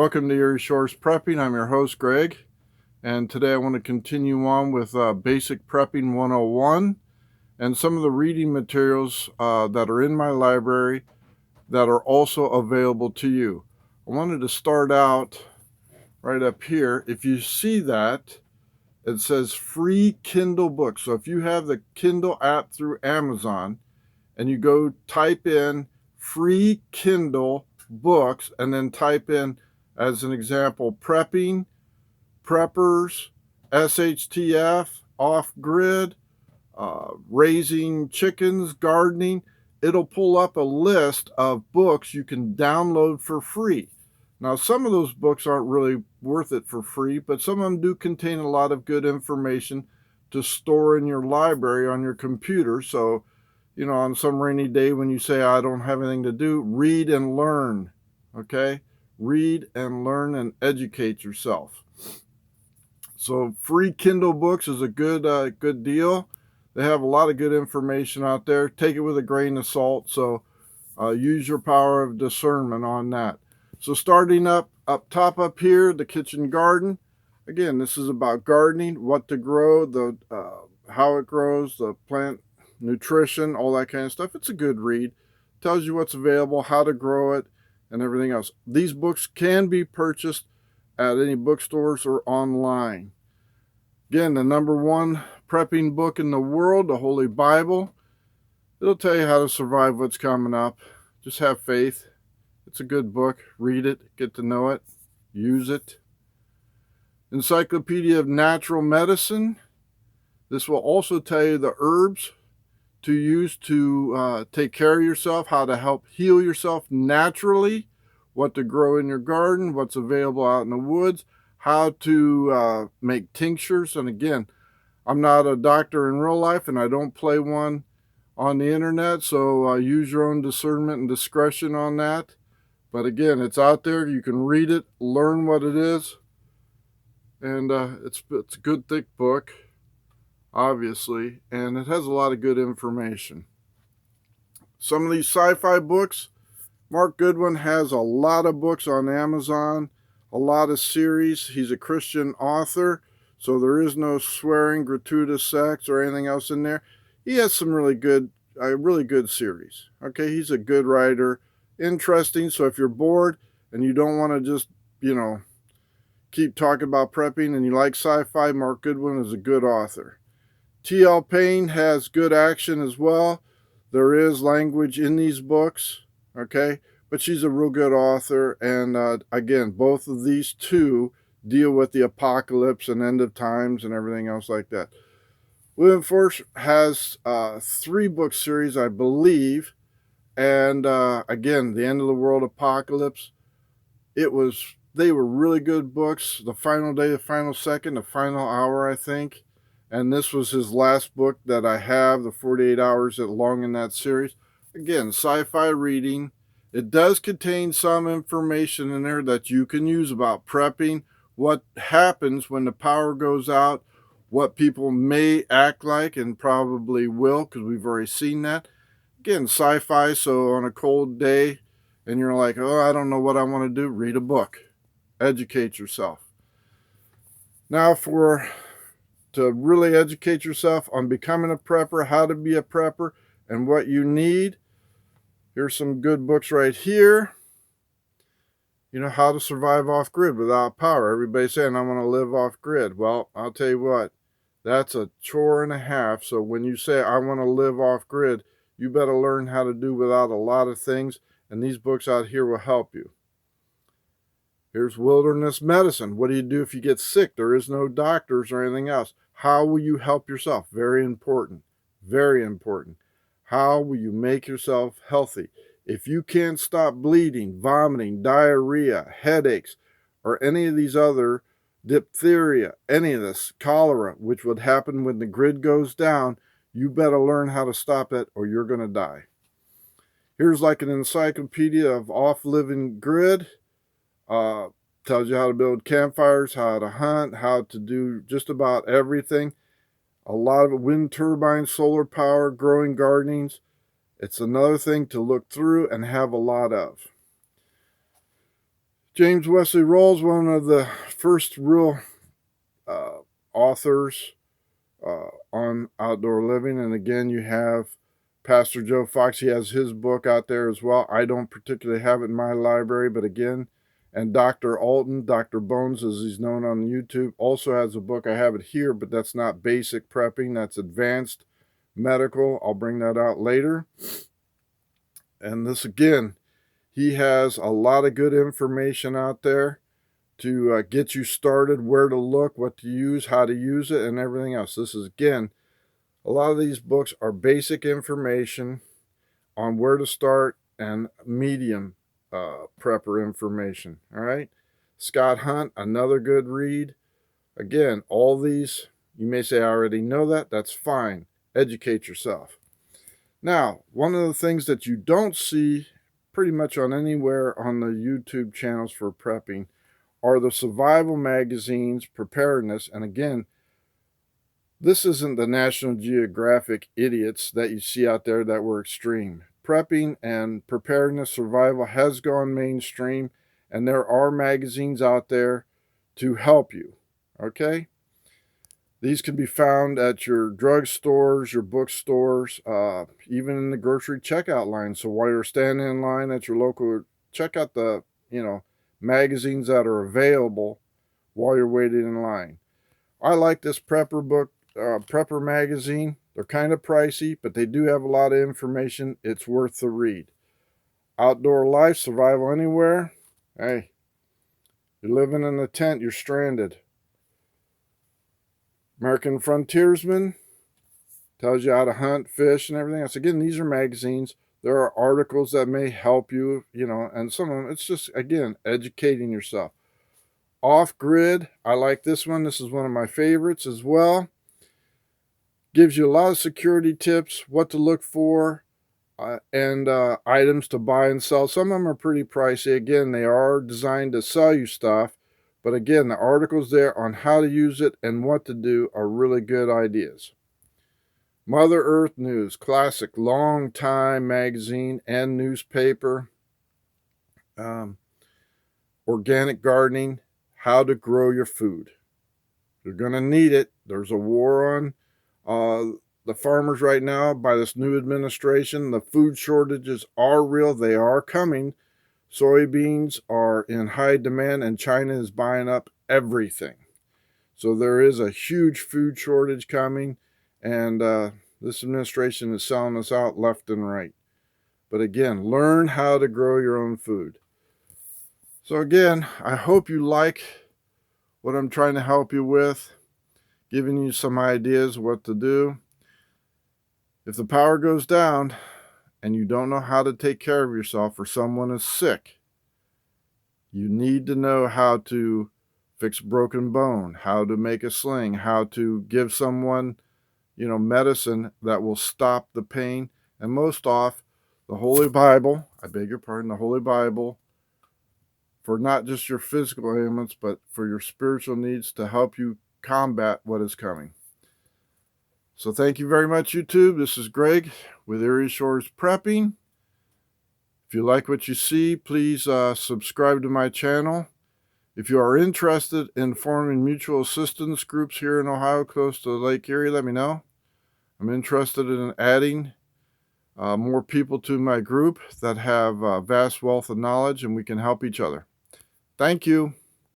Welcome to Erie Shores Prepping. I'm your host, Greg, and today I want to continue on with Basic Prepping 101 and some of the reading materials that are in my library that are also available to you. I wanted to start out right up here. If you see that, it says free Kindle books. So if you have the Kindle app through Amazon and you go type in free Kindle books and then type in, as an example, prepping, preppers, SHTF, off-grid, raising chickens, gardening, it'll pull up a list of books you can download for free. Now, some of those books aren't really worth it for free, but some of them do contain a lot of good information to store in your library on your computer. So, you know, on some rainy day when you say, I don't have anything to do, read and learn, okay? Read and learn and educate yourself. So free Kindle books is a good deal. They have a lot of good information out there. Take it with a grain of salt. So use your power of discernment on that. So starting up top up here, the kitchen garden. Again, this is about gardening, what to grow, the how it grows, the plant nutrition, all that kind of stuff. It's a good read. Tells you what's available, how to grow it, and everything else. These books can be purchased at any bookstores or online. Again, the #1 prepping book in the world, the Holy Bible. It'll tell you how to survive what's coming up. Just have faith. It's a good book. Read it, get to know it, use it. Encyclopedia of Natural Medicine. This will also tell you the herbs to use to take care of yourself, how to help heal yourself naturally, what to grow in your garden, what's available out in the woods, how to make tinctures. And again, I'm not a doctor in real life and I don't play one on the internet, so use your own discernment and discretion on that. But again, it's out there. You can read it, learn what it is, and it's a good thick book, obviously, and it has a lot of good information. Some of these sci-fi books, Mark Goodwin has a lot of books on Amazon, a lot of series. He's a Christian author, so there is no swearing, gratuitous sex, or anything else in there. He has some really good series. Okay, he's a good writer, interesting. So if you're bored and you don't want to just, keep talking about prepping and you like sci-fi, Mark Goodwin is a good author. T.L. Payne has good action as well. There is language in these books, okay? But she's a real good author. And again, both of these two deal with the apocalypse and end of times and everything else like that. William Force has 3-book series, I believe. And again, the end of the world apocalypse. They were really good books. The Final Day, the Final Second, the Final Hour, I think. And this was his last book that I have, the 48 hours along in that series. Again, sci-fi reading. It does contain some information in there that you can use about prepping, what happens when the power goes out, what people may act like and probably will, because we've already seen that. Again, sci-fi, so on a cold day and you're like, oh, I don't know what I want to do, read a book. Educate yourself. Now to really educate yourself on becoming a prepper, how to be a prepper, and what you need, here's some good books right here. How to survive off-grid without power. Everybody's saying, I want to live off-grid. Well, I'll tell you what, that's a chore and a half. So when you say, I want to live off-grid, you better learn how to do without a lot of things, and these books out here will help you. Here's Wilderness Medicine. What do you do if you get sick? There is no doctors or anything else. How will you help yourself? Very important. Very important. How will you make yourself healthy? If you can't stop bleeding, vomiting, diarrhea, headaches, or any of these other, diphtheria, any of this, cholera, which would happen when the grid goes down, you better learn how to stop it or you're going to die. Here's like an encyclopedia of off-living grid. Tells you how to build campfires, how to hunt, how to do just about everything. A lot of wind turbines, solar power, growing gardenings. It's another thing to look through and have a lot of. James Wesley Rawls, one of the first real authors on outdoor living. And again, you have Pastor Joe Fox. He has his book out there as well. I don't particularly have it in my library, but again, and Dr. Alton, Dr. Bones, as he's known on YouTube, also has a book. I have it here, but that's not basic prepping. That's advanced medical. I'll bring that out later. And this, again, he has a lot of good information out there to get you started, where to look, what to use, how to use it, and everything else. This is, again, a lot of these books are basic information on where to start and medium prepper information. All right. Scott Hunt, another good read. Again, all these, you may say, I already know that. That's fine. Educate yourself. Now, one of the things that you don't see pretty much on anywhere on the YouTube channels for prepping are the survival magazines, preparedness. And again, this isn't the National Geographic idiots that you see out there that were extreme. Prepping and preparedness survival has gone mainstream, and there are magazines out there to help you, okay? These can be found at your drugstores, your bookstores, even in the grocery checkout line. So while you're standing in line at your local, check out the, magazines that are available while you're waiting in line. I like this prepper book, prepper magazine. They're kind of pricey, but they do have a lot of information. It's worth the read. Outdoor Life, Survival Anywhere. Hey, you're living in a tent, you're stranded. American Frontiersman tells you how to hunt, fish, and everything else. Again, these are magazines. There are articles that may help you, and some of them, it's just, again, educating yourself. Off Grid, I like this one. This is one of my favorites as well. Gives you a lot of security tips, what to look for, and items to buy and sell. Some of them are pretty pricey. Again, they are designed to sell you stuff. But again, the articles there on how to use it and what to do are really good ideas. Mother Earth News, classic, long time magazine and newspaper. Organic gardening, how to grow your food. You're going to need it. There's a war on the farmers right now by this new administration. The food shortages are real. They are coming. Soybeans are in high demand, and China is buying up everything. So there is a huge food shortage coming, and this administration is selling us out left and right. But again, learn how to grow your own food. So again, I hope you like what I'm trying to help you with, giving you some ideas what to do. If the power goes down and you don't know how to take care of yourself, or someone is sick, you need to know how to fix a broken bone, how to make a sling, how to give someone, medicine that will stop the pain. And most off, the Holy Bible, the Holy Bible, for not just your physical ailments, but for your spiritual needs to help you combat what is coming. So thank you very much, YouTube. This is Greg with Erie Shores Prepping. If you like what you see, please subscribe to my channel. If you are interested in forming mutual assistance groups here in Ohio close to Lake Erie, let me know. I'm interested in adding more people to my group that have vast wealth of knowledge, and we can help each other. Thank you.